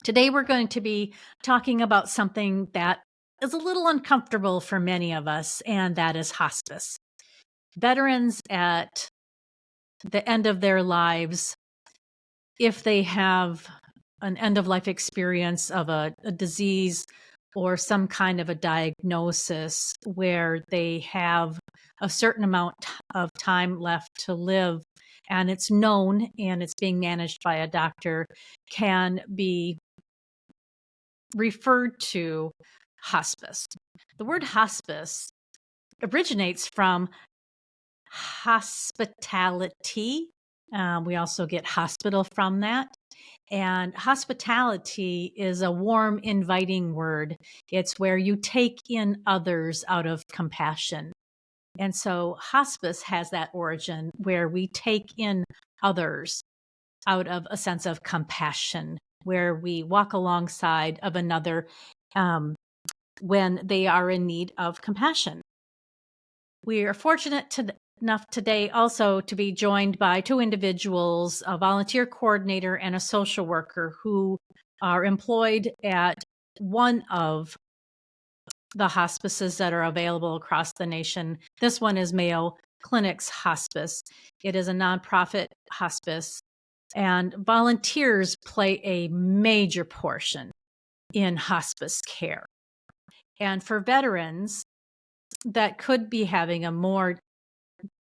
Today, we're going to be talking about something that is a little uncomfortable for many of us, and that is hospice. Veterans at the end of their lives, if they have an end of life experience of a disease or some kind of a diagnosis where they have a certain amount of time left to live, and it's known and it's being managed by a doctor, can be referred to hospice. The word hospice originates from hospitality. We also get hospital from that. And hospitality is a warm, inviting word. It's where you take in others out of compassion. And so hospice has that origin where we take in others out of a sense of compassion, where we walk alongside of another when they are in need of compassion. We are fortunate enough today also to be joined by two individuals, a volunteer coordinator and a social worker, who are employed at one of the hospices that are available across the nation. This one is Mayo Clinic's Hospice. It is a nonprofit hospice, and volunteers play a major portion in hospice care. And for veterans that could be having a more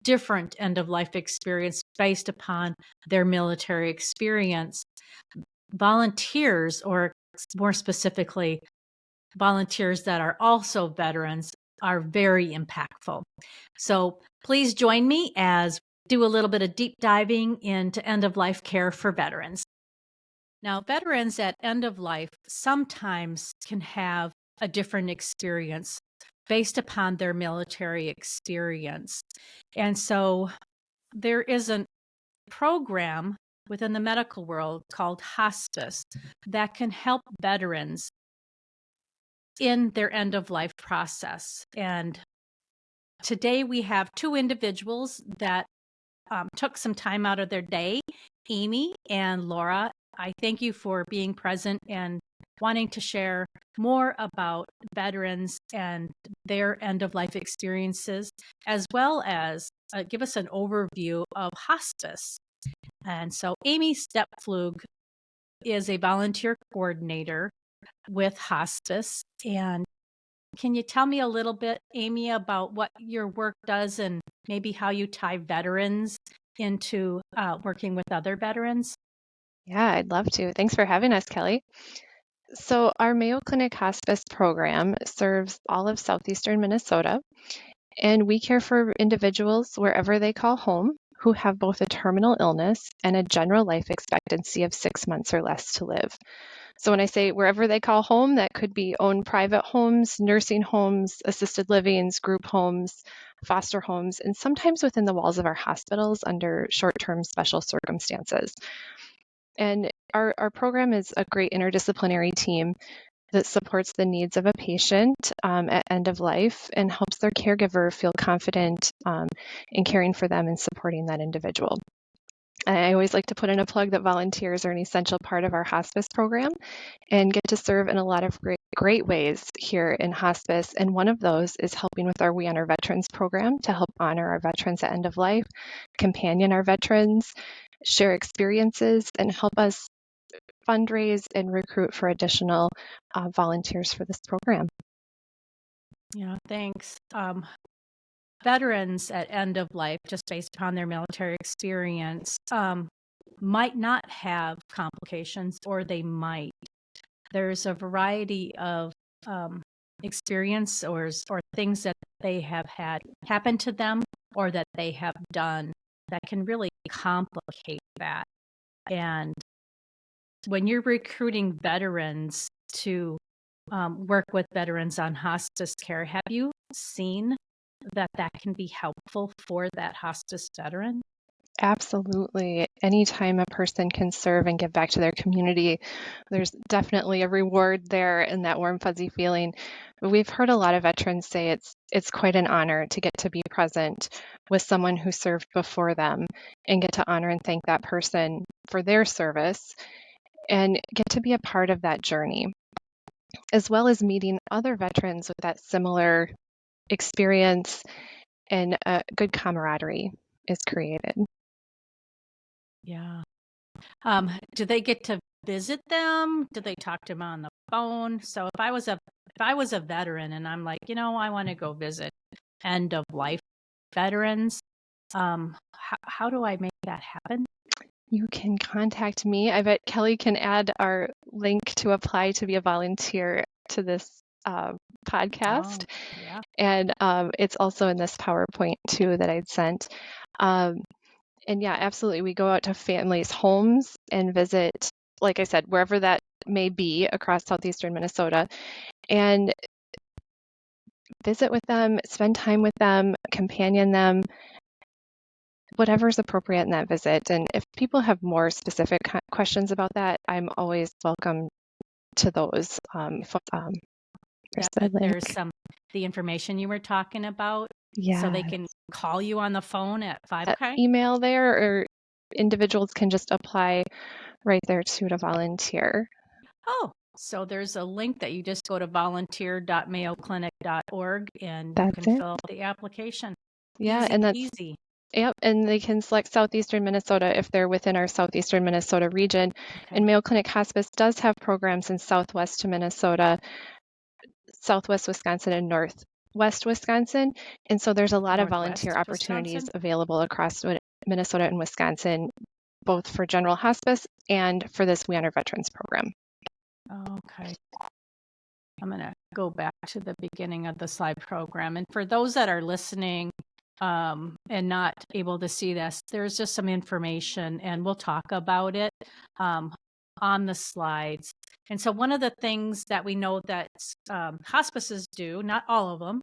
different end of life experience based upon their military experience, volunteers, or more specifically, volunteers that are also veterans, are very impactful. So please join me as we do a little bit of deep diving into end of life care for veterans. Now, veterans at end of life sometimes can have a different experience based upon their military experience. And so there is a program within the medical world called hospice that can help veterans in their end of life process. And today we have two individuals that took some time out of their day, Amy and Laura. I thank you for being present and wanting to share more about veterans and their end of life experiences, as well as give us an overview of hospice. And so Amy Stepflug is a volunteer coordinator with hospice. And can you tell me a little bit, Amy, about what your work does and maybe how you tie veterans into working with other veterans? Yeah, I'd love to. Thanks for having us, Kelly. So, our Mayo Clinic Hospice program serves all of southeastern Minnesota, and we care for individuals wherever they call home who have both a terminal illness and a general life expectancy of 6 months or less to live. So, when I say wherever they call home, that could be owned private homes, nursing homes, assisted livings, group homes, foster homes, and sometimes within the walls of our hospitals under short term special circumstances. And our program is a great interdisciplinary team that supports the needs of a patient at end of life and helps their caregiver feel confident in caring for them and supporting that individual. I always like to put in a plug that volunteers are an essential part of our hospice program and get to serve in a lot of great ways here in hospice. And one of those is helping with our We Honor Veterans program to help honor our veterans at end of life, companion our veterans, share experiences, and help us fundraise and recruit for additional volunteers for this program. Yeah, thanks. Veterans at end of life, just based upon their military experience, might not have complications, or they might. There's a variety of experience or things that they have had happen to them or that they have done that can really complicate that. And when you're recruiting veterans to work with veterans on hospice care, have you seen that can be helpful for that hospice veteran? Absolutely. Anytime a person can serve and give back to their community, there's definitely a reward there and that warm, fuzzy feeling. We've heard a lot of veterans say it's quite an honor to get to be present with someone who served before them and get to honor and thank that person for their service. and get to be a part of that journey, as well as meeting other veterans with that similar experience, and a good camaraderie is created. Yeah. Do they get to visit them? Do they talk to them on the phone? So if I was a veteran and I'm like, I want to go visit end of life veterans, how do I make that happen? You can contact me. I bet Kelly can add our link to apply to be a volunteer to this podcast. Oh, yeah. And it's also in this PowerPoint too that I'd sent. Um, and yeah, absolutely. We go out to families' homes and visit, like I said, wherever that may be across southeastern Minnesota, and visit with them, spend time with them, companion them, whatever's appropriate in that visit. And if people have more specific questions about that, I'm always welcome to those. Yeah, There's but the link. there's the information you were talking about, so they Yeah. can call you on the phone at 5. Okay. Email there, or individuals can just apply right there too to volunteer. Oh, so there's a link that you just go to volunteer.mayoclinic.org and you That's can it. fill out the application. Yeah, Easy and that's peasy. Yep, and they can select southeastern Minnesota if they're within our southeastern Minnesota region. Okay. And Mayo Clinic Hospice does have programs in southwest Minnesota, southwest Wisconsin, and northwest Wisconsin. And so there's a lot of volunteer Northwest opportunities Wisconsin? available across Minnesota and Wisconsin, both for general hospice and for this We Honor Veterans program. Okay. I'm going to go back to the beginning of the slide program. And for those that are listening and not able to see this, there's just some information and we'll talk about it on the slides. And so one of the things that we know that hospices do, not all of them,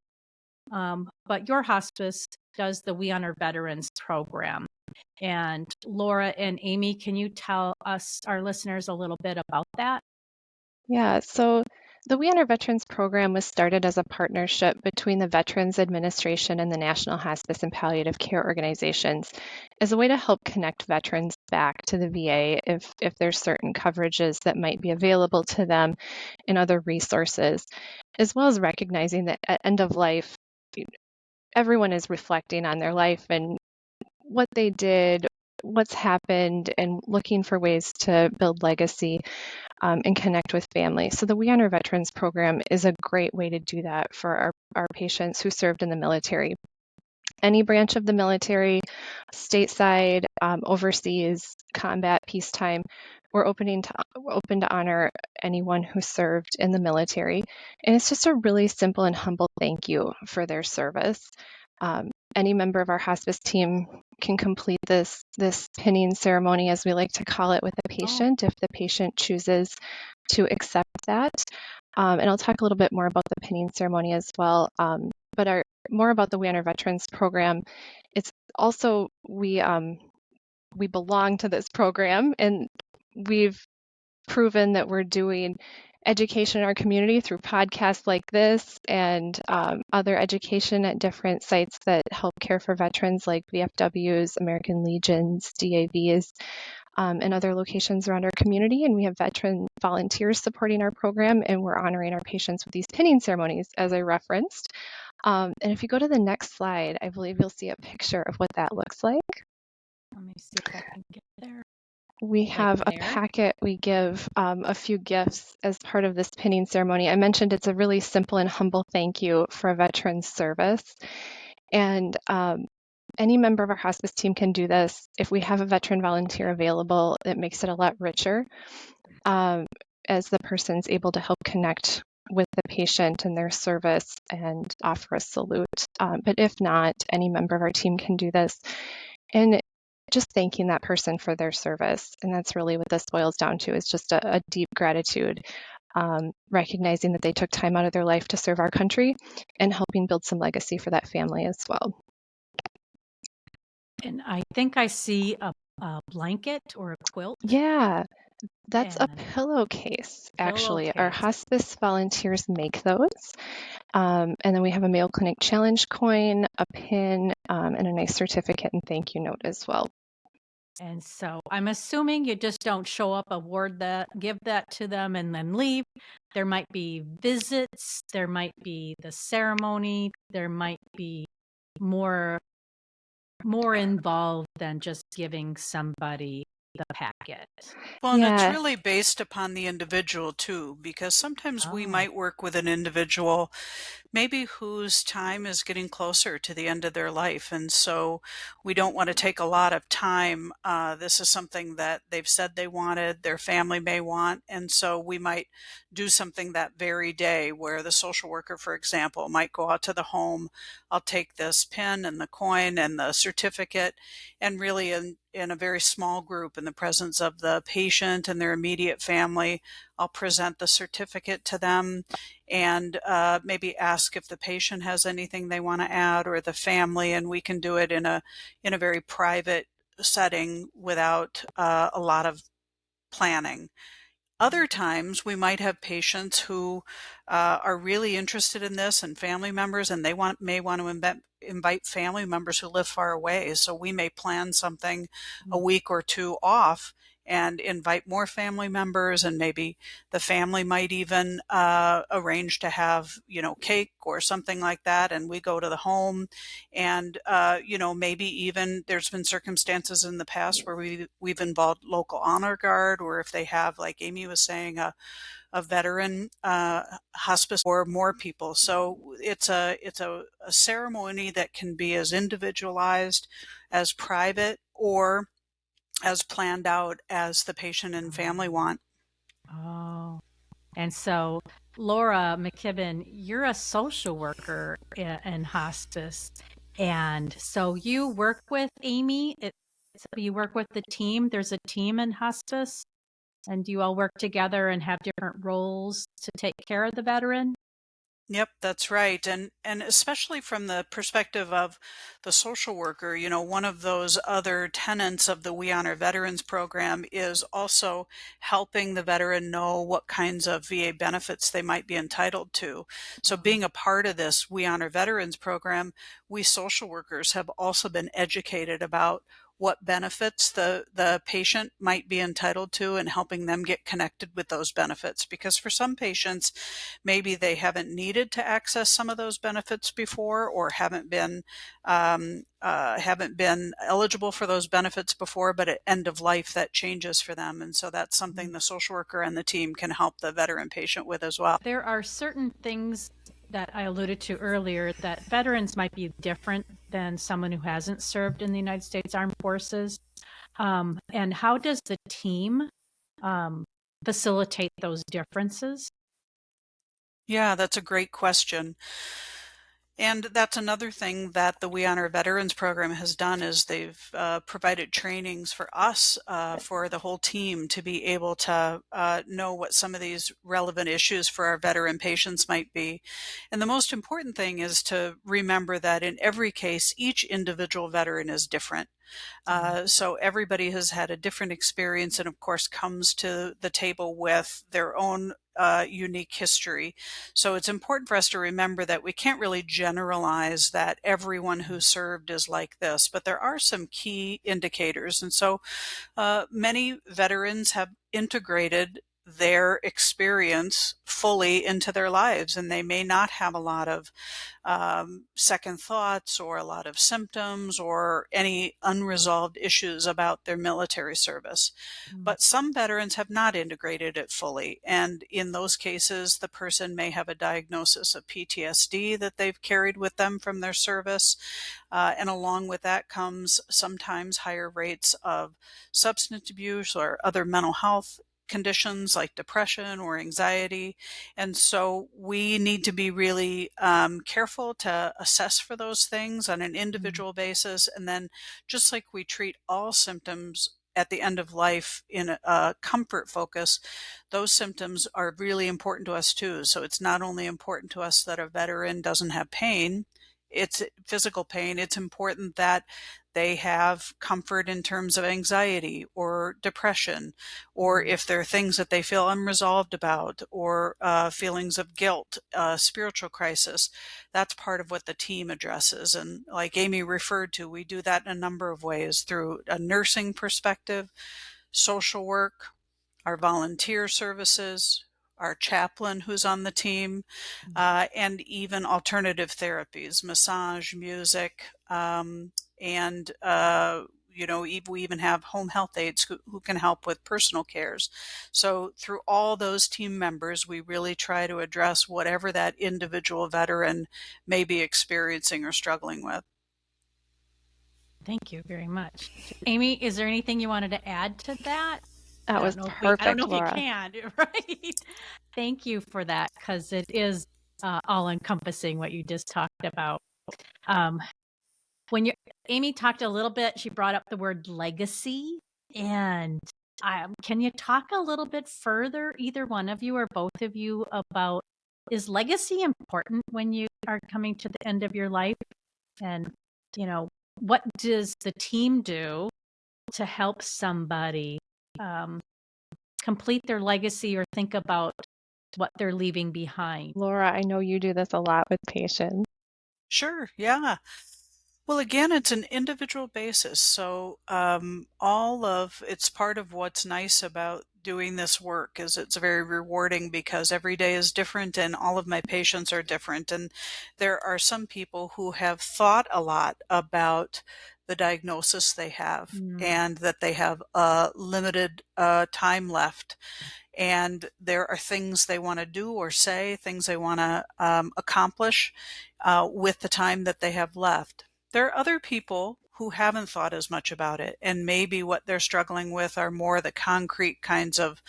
but your hospice does the We Honor Veterans program. And Laura and Amy, can you tell us, our listeners, a little bit about that? Yeah, so the We Honor Veterans program was started as a partnership between the Veterans Administration and the National Hospice and Palliative Care organizations as a way to help connect veterans back to the VA if there's certain coverages that might be available to them and other resources, as well as recognizing that at end of life, everyone is reflecting on their life and what they did, what's happened, and looking for ways to build legacy and connect with family. So the We Honor Veterans program is a great way to do that for our patients who served in the military. Any branch of the military, stateside, overseas, combat, peacetime, we're open to honor anyone who served in the military. And it's just a really simple and humble thank you for their service. Any member of our hospice team can complete this pinning ceremony, as we like to call it, with a patient if the patient chooses to accept that. And I'll talk a little bit more about the pinning ceremony as well. But more about the We Honor Veterans program. It's also we belong to this program, and we've proven that we're doing education in our community through podcasts like this and other education at different sites that help care for veterans like VFWs, American Legions, DAVs, and other locations around our community. And we have veteran volunteers supporting our program, and we're honoring our patients with these pinning ceremonies, as I referenced. And if you go to the next slide, I believe you'll see a picture of what that looks like. Let me see if I can get there. We have a packet. We give a few gifts as part of this pinning ceremony. I mentioned it's a really simple and humble thank you for a veteran's service. And any member of our hospice team can do this. If we have a veteran volunteer available, it makes it a lot richer as the person's able to help connect with the patient and their service and offer a salute. But if not, any member of our team can do this. And just thanking that person for their service. And that's really what this boils down to, is just a deep gratitude, recognizing that they took time out of their life to serve our country and helping build some legacy for that family as well. And I think I see a blanket or a quilt. Yeah, that's a pillowcase, actually. Our hospice volunteers make those. And then we have a Mayo Clinic Challenge coin, a pin, and a nice certificate and thank you note as well. And so I'm assuming you just don't show up, award that, give that to them, and then leave. There might be visits, there might be the ceremony, there might be more more involved than just giving somebody the packet. Well, and it's Yeah, really based upon the individual too, because sometimes we Oh. might work with an individual maybe whose time is getting closer to the end of their life. And so we don't want to take a lot of time. This is something that they've said they wanted, their family may want. And so we might do something that very day where the social worker, for example, might go out to the home. I'll take this pin and the coin and the certificate, and really in a very small group in the presence of the patient and their immediate family, I'll present the certificate to them and maybe ask if the patient has anything they want to add or the family, and we can do it in a very private setting without a lot of planning. Other times, we might have patients who are really interested in this and family members, and they may want to invite family members who live far away. So we may plan something a Mm. week or two off and invite more family members, and maybe the family might even arrange to have, cake or something like that, and we go to the home, and maybe even there's been circumstances in the past where we've involved local honor guard, or if they have, like Amy was saying, a veteran hospice or more people. So it's a ceremony that can be as individualized, as private, or as planned out as the patient and family want. Oh. And so, Laura McKibben, you're a social worker in hospice. And so you work with Amy. You work with the team. There's a team in hospice. And do you all work together and have different roles to take care of the veteran? Yep, that's right. And especially from the perspective of the social worker, one of those other tenets of the We Honor Veterans program is also helping the veteran know what kinds of VA benefits they might be entitled to. So Oh. being a part of this We Honor Veterans program, we social workers have also been educated about what benefits the patient might be entitled to, and helping them get connected with those benefits. Because for some patients, maybe they haven't needed to access some of those benefits before, or haven't been eligible for those benefits before, but at end of life that changes for them. And so that's something the social worker and the team can help the veteran patient with as well. There are certain things that I alluded to earlier that veterans might be different than someone who hasn't served in the United States Armed Forces. And how does the team um, facilitate those differences? Yeah, that's a great question. And that's another thing that the We Honor Veterans program has done, is they've provided trainings for us, for the whole team, to be able to know what some of these relevant issues for our veteran patients might be. And the most important thing is to remember that in every case, each individual veteran is different. So everybody has had a different experience, and of course comes to the table with their own unique history. So it's important for us to remember that we can't really generalize that everyone who served is like this, but there are some key indicators. And so many veterans have integrated their experience fully into their lives, and they may not have a lot of second thoughts or a lot of symptoms or any unresolved issues about their military service. Mm. But some veterans have not integrated it fully. And in those cases, the person may have a diagnosis of PTSD that they've carried with them from their service. And along with that comes sometimes higher rates of substance abuse or other mental health conditions like depression or anxiety. And so we need to be really careful to assess for those things on an Mm. individual basis. And then, just like we treat all symptoms at the end of life in a comfort focus, those symptoms are really important to us too. So it's not only important to us that a veteran doesn't have pain, it's physical pain, it's important that they have comfort in terms of anxiety or depression, or if there are things that they feel unresolved about, or feelings of guilt, spiritual crisis. That's part of what the team addresses. And like Amy referred to, we do that in a number of ways through a nursing perspective, social work, our volunteer services, our chaplain who's on the team, and even alternative therapies, massage, music, and we even have home health aides who can help with personal cares. So through all those team members, we really try to address whatever that individual veteran may be experiencing or struggling with. Thank you very much. Amy, is there anything you wanted to add to that? That was I don't know perfect, if you Laura. can, right? Thank you for that, because it is all encompassing what you just talked about. When Amy talked a little bit, she brought up the word legacy, and can you talk a little bit further, either one of you or both of you, about, is legacy important when you are coming to the end of your life? And, what does the team do to help somebody complete their legacy or think about what they're leaving behind? Laura, I know you do this a lot with patients. Sure, yeah. Well, again, it's an individual basis. So it's part of what's nice about doing this work is it's very rewarding because every day is different and all of my patients are different. And there are some people who have thought a lot about the diagnosis they have and that they have limited time left. And there are things they want to do or say, things they want to accomplish with the time that they have left. There are other people who haven't thought as much about it, and maybe what they're struggling with are more the concrete kinds of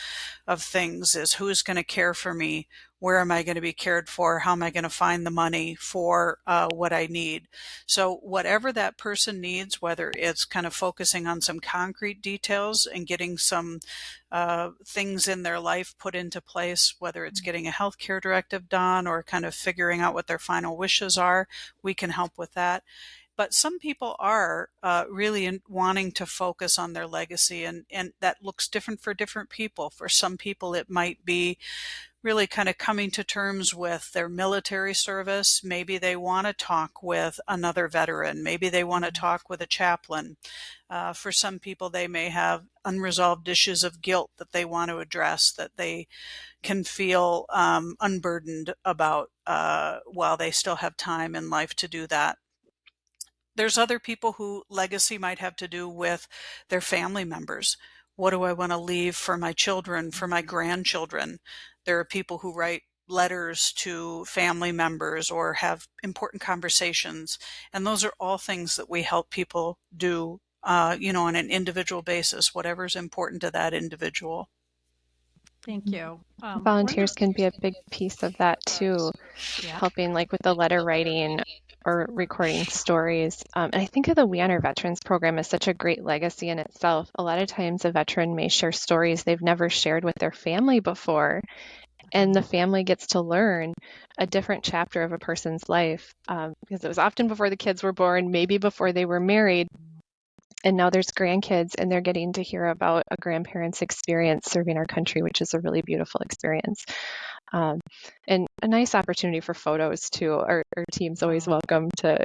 things, is who's going to care for me, where am I going to be cared for, how am I going to find the money for what I need. So whatever that person needs, whether it's kind of focusing on some concrete details and getting some things in their life put into place, whether it's getting a healthcare directive done or kind of figuring out what their final wishes are, we can help with that. But some people are really wanting to focus on their legacy, and that looks different for different people. For some people, it might be really kind of coming to terms with their military service. Maybe they want to talk with another veteran. Maybe they want to talk with a chaplain. For some people, they may have unresolved issues of guilt that they want to address, that they can feel unburdened about while they still have time in life to do that. There's other people who legacy might have to do with their family members. What do I want to leave for my children, for my grandchildren? There are people who write letters to family members or have important conversations. And those are all things that we help people do, on an individual basis, whatever's important to that individual. Thank you. Volunteers can be a big piece of that too, helping like with the letter writing or recording stories. And I think of the We Honor Veterans program as such a great legacy in itself. A lot of times a veteran may share stories they've never shared with their family before, and the family gets to learn a different chapter of a person's life, because it was often before the kids were born, maybe before they were married. And now there's grandkids and they're getting to hear about a grandparent's experience serving our country, which is a really beautiful experience. And a nice opportunity for photos too. Our team's always welcome to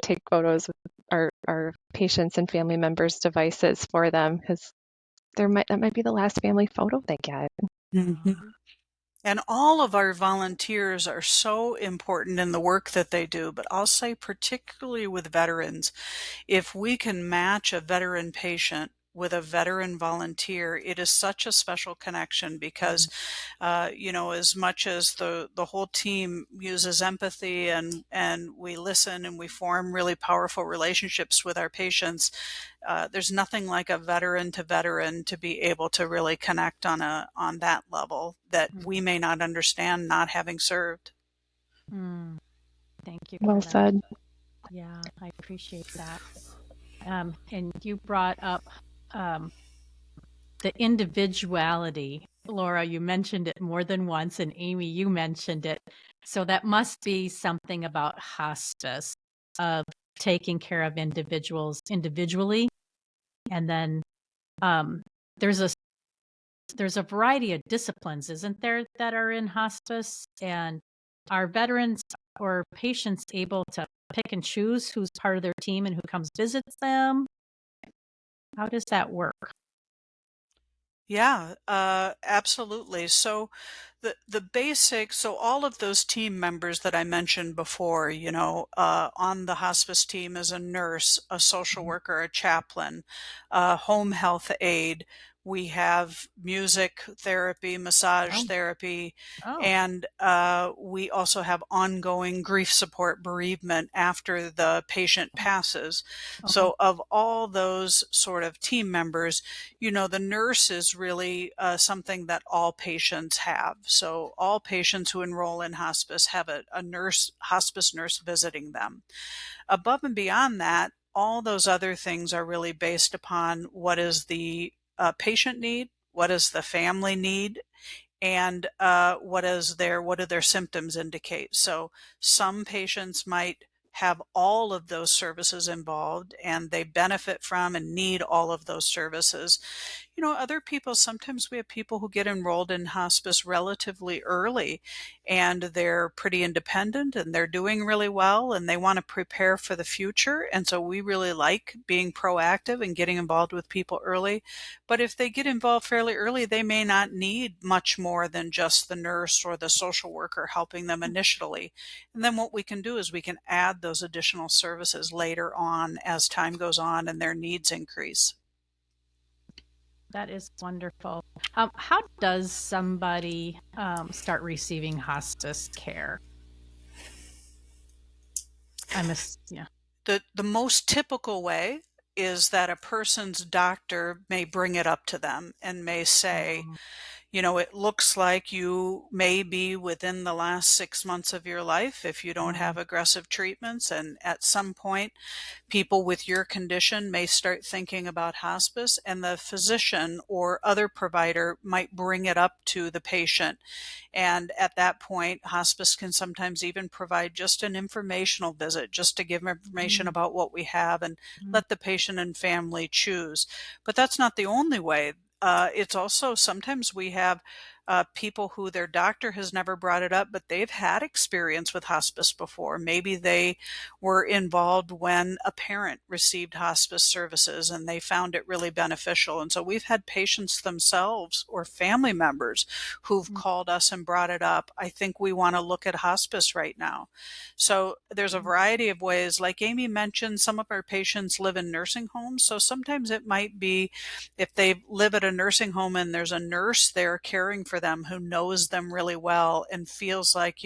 take photos with our patients and family members' devices for them, because that might be the last family photo they get. Mm-hmm. And all of our volunteers are so important in the work that they do, but I'll say particularly with veterans, if we can match a veteran patient with a veteran volunteer, it is such a special connection because, as much as the whole team uses empathy and we listen and we form really powerful relationships with our patients, there's nothing like a veteran to be able to really connect on that level that we may not understand, not having served. Thank you. Well said. Yeah, I appreciate that. And you brought up the individuality. Laura, you mentioned it more than once, and Amy, you mentioned it. So that must be something about hospice. of taking care of individuals individually. And then there's a variety of disciplines, isn't there, that are in hospice? And are veterans or patients able to pick and choose who's part of their team and who comes visits them? How does that work? Yeah, absolutely. So the basic, so all of those team members that I mentioned before, on the hospice team is a nurse, a social Mhm. worker, a chaplain, a home health aide. We have music therapy, massage Oh, therapy, oh, and we also have ongoing grief support bereavement after the patient passes. oh, So of all those sort of team members, the nurse is really something that all patients have. So all patients who enroll in hospice have a nurse, hospice nurse visiting them. Above and beyond that, all those other things are really based upon what is the patient need, what is the family need, and what do their symptoms indicate. So some patients might have all of those services involved and they benefit from and need all of those services. Other people, sometimes we have people who get enrolled in hospice relatively early and they're pretty independent and they're doing really well and they want to prepare for the future. And so we really like being proactive and getting involved with people early. But if they get involved fairly early, they may not need much more than just the nurse or the social worker helping them initially. And then what we can do is we can add those additional services later on as time goes on and their needs increase. that is wonderful. How does somebody start receiving hospice care? Yeah. The most typical way is that a person's doctor may bring it up to them and may say, Um, it looks like you may be within the last 6 months of your life if you don't um, have aggressive treatments. And at some point, people with your condition may start thinking about hospice, and the physician or other provider might bring it up to the patient. And at that point, hospice can sometimes even provide just an informational visit, just to give information mm, about what we have and mm, let the patient and family choose. But that's not the only way. It's also sometimes we have people who their doctor has never brought it up, but they've had experience with hospice before. Maybe they were involved when a parent received hospice services and they found it really beneficial. And so we've had patients themselves or family members who've mm, called us and brought it up. I think we want to look at hospice right now. So there's a mm, variety of ways. Like Amy mentioned, some of our patients live in nursing homes. So sometimes it might be if they live at a nursing home and there's a nurse there caring for them who knows them really well and feels like,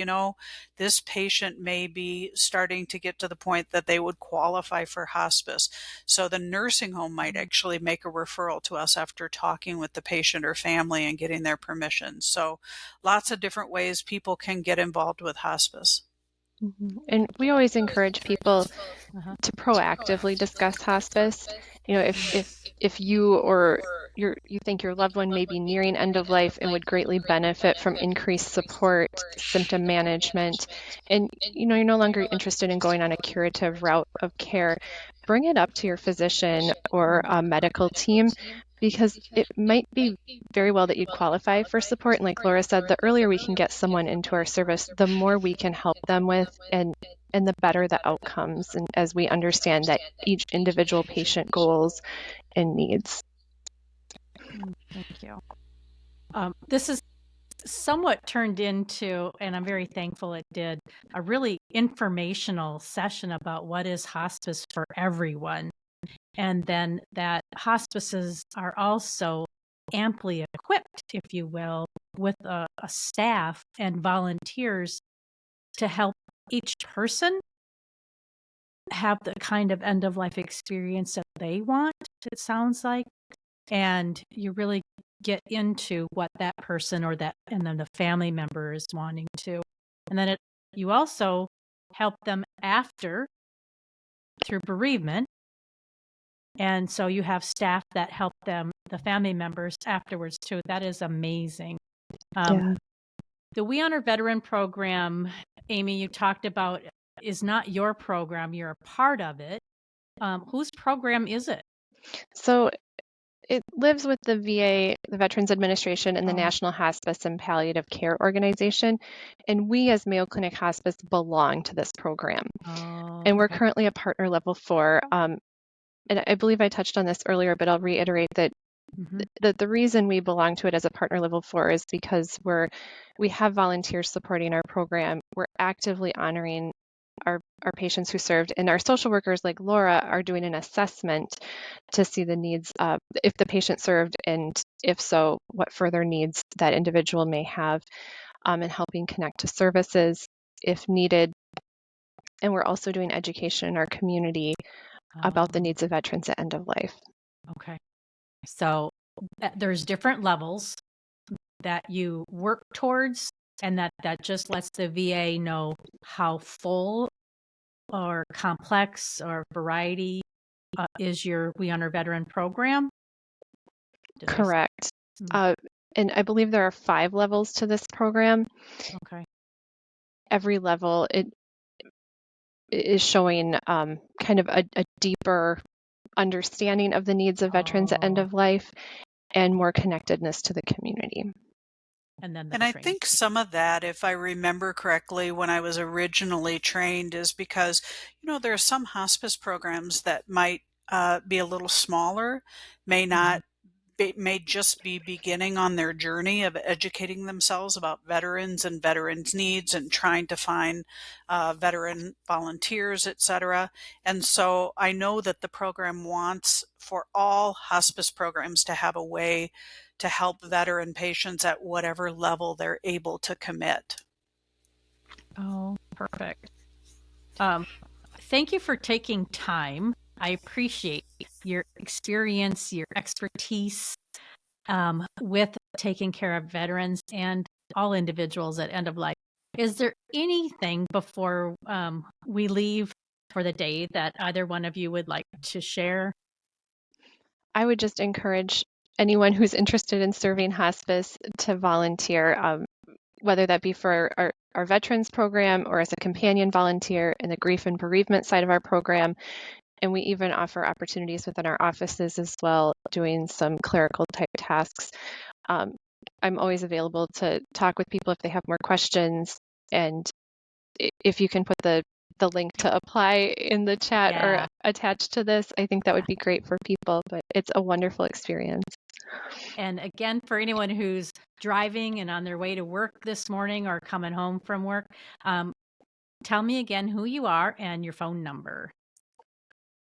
this patient may be starting to get to the point that they would qualify for hospice. So the nursing home might mm. actually make a referral to us after talking with the patient or family and getting their permission. So lots of different ways people can get involved with hospice. And we always encourage people Uh-huh. to proactively discuss hospice. If you or you think your loved one may be nearing end of life and would greatly benefit from increased support, symptom management, and you're no longer interested in going on a curative route of care, bring it up to your physician or a medical team, because it might be very well that you'd qualify for support. And like Laura said, the earlier we can get someone into our service, the more we can help them with, and the better the outcomes, and as we understand that each individual patient goals and needs. Thank you. This is somewhat turned into, and I'm very thankful it did, a really informational session about what is hospice for everyone. And then that hospices are also amply equipped, if you will, with a staff and volunteers to help each person have the kind of end of life experience that they want, it sounds like. And you really get into what that person or that, and then the family member is wanting to. And then you also help them after through bereavement. And so you have staff that help them, the family members afterwards too. That is amazing. Um, Yeah. the We Honor Veteran program, Amy, you talked about is not your program. You're a part of it. Whose program is it? So it lives with the VA, the Veterans Administration, and the Oh. National Hospice and Palliative Care Organization. And we as Mayo Clinic Hospice belong to this program. Oh, And we're okay. currently a partner level 4. And I believe I touched on this earlier, but I'll reiterate that Mhm. the reason we belong to it as a partner level 4 is because we have volunteers supporting our program. We're actively honoring our patients who served, and our social workers like Laura are doing an assessment to see the needs, if the patient served, and if so, what further needs that individual may have, and helping connect to services if needed. And we're also doing education in our community about the Oh, needs of veterans at end of life. okay. So there's different levels that you work towards, and that just lets the VA know how full or complex or variety is your We Honor Veteran program. Did I Correct. And I believe there are 5 levels to this program. Okay. Every level it is showing kind of a deeper understanding of the needs of veterans at end Oh, of life and more connectedness to the community. and then the And I training. think some of that, if I remember correctly, when I was originally trained, is because, there are some hospice programs that might be a little smaller, may not may just be beginning on their journey of educating themselves about veterans and veterans' needs and trying to find veteran volunteers, etc. And so I know that the program wants for all hospice programs to have a way to help veteran patients at whatever level they're able to commit. Oh, perfect. Thank you for taking time. I appreciate your experience, your expertise with taking care of veterans and all individuals at end of life. Is there anything before we leave for the day that either one of you would like to share? I would just encourage anyone who's interested in serving hospice to volunteer, whether that be for our veterans program or as a companion volunteer in the grief and bereavement side of our program. And we even offer opportunities within our offices as well, doing some clerical type tasks. I'm always available to talk with people if they have more questions. And if you can put the link to apply in the chat or attached to this, I think that would be great for people, but it's a wonderful experience. And again, for anyone who's driving and on their way to work this morning or coming home from work, tell me again who you are and your phone number.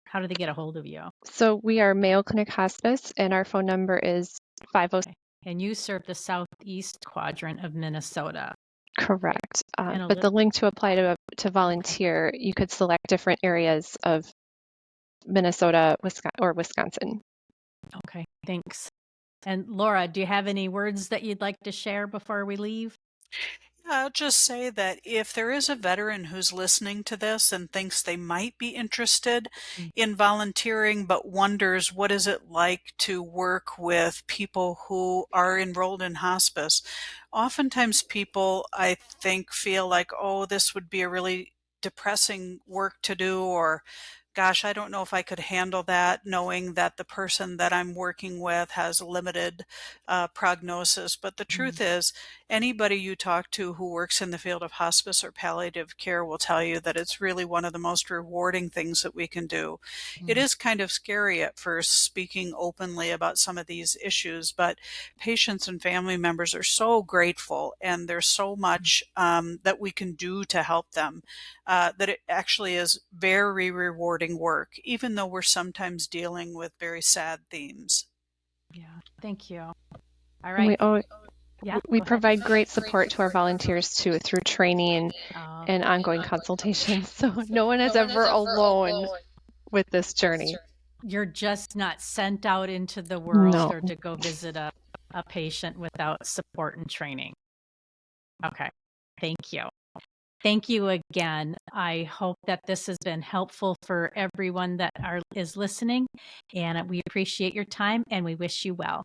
How do they get a hold of you? So we are Mayo Clinic Hospice, and our phone number is 506. Okay. And you serve the southeast quadrant of Minnesota. Correct. But the link to apply to volunteer, you could select different areas of Minnesota, Wisconsin. Okay, thanks. And Laura, do you have any words that you'd like to share before we leave? I'll just say that if there is a veteran who's listening to this and thinks they might be interested in volunteering, but wonders what is it like to work with people who are enrolled in hospice, oftentimes people, I think, feel like, oh, this would be a really depressing work to do, or gosh, I don't know if I could handle that, knowing that the person that I'm working with has limited prognosis. But the truth is, anybody you talk to who works in the field of hospice or palliative care will tell you that it's really one of the most rewarding things that we can do. It is kind of scary at first speaking openly about some of these issues, but patients and family members are so grateful, and there's so much that we can do to help them that it actually is very rewarding work, even though we're sometimes dealing with very sad themes. Yeah, thank you. All And right. we Go ahead. provide great support to our volunteers too through training and ongoing consultations. So no one is ever alone with this journey. You're just not sent out into the world No. or to go visit a patient without support and training. Okay, thank you. Thank you again. I hope that this has been helpful for everyone that is listening, and we appreciate your time and we wish you well.